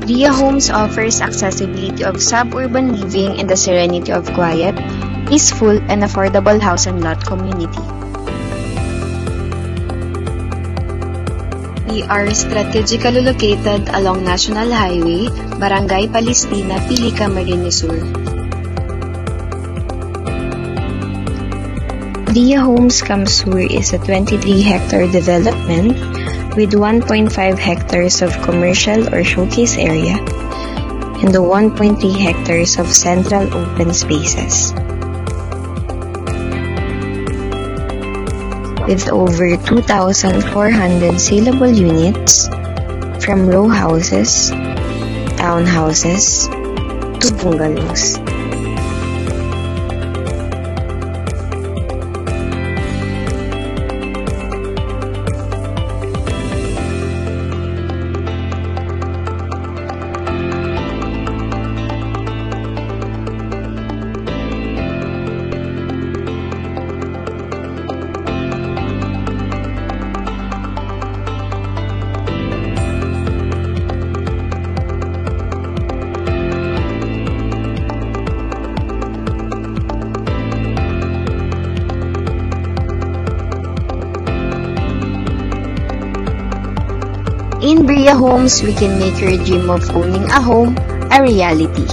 Ria Homes offers accessibility of suburban living and the serenity of quiet, peaceful, and affordable house and lot community. We are strategically located along National Highway, Barangay Palestina, Pili, Camarines Sur. Ria Homes Camsur is a 23-hectare development with 1.5 hectares of commercial or showcase area and the 1.3 hectares of central open spaces. With over 2,400 saleable units from row houses, townhouses, to bungalows. In Ria Homes, we can make your dream of owning a home a reality.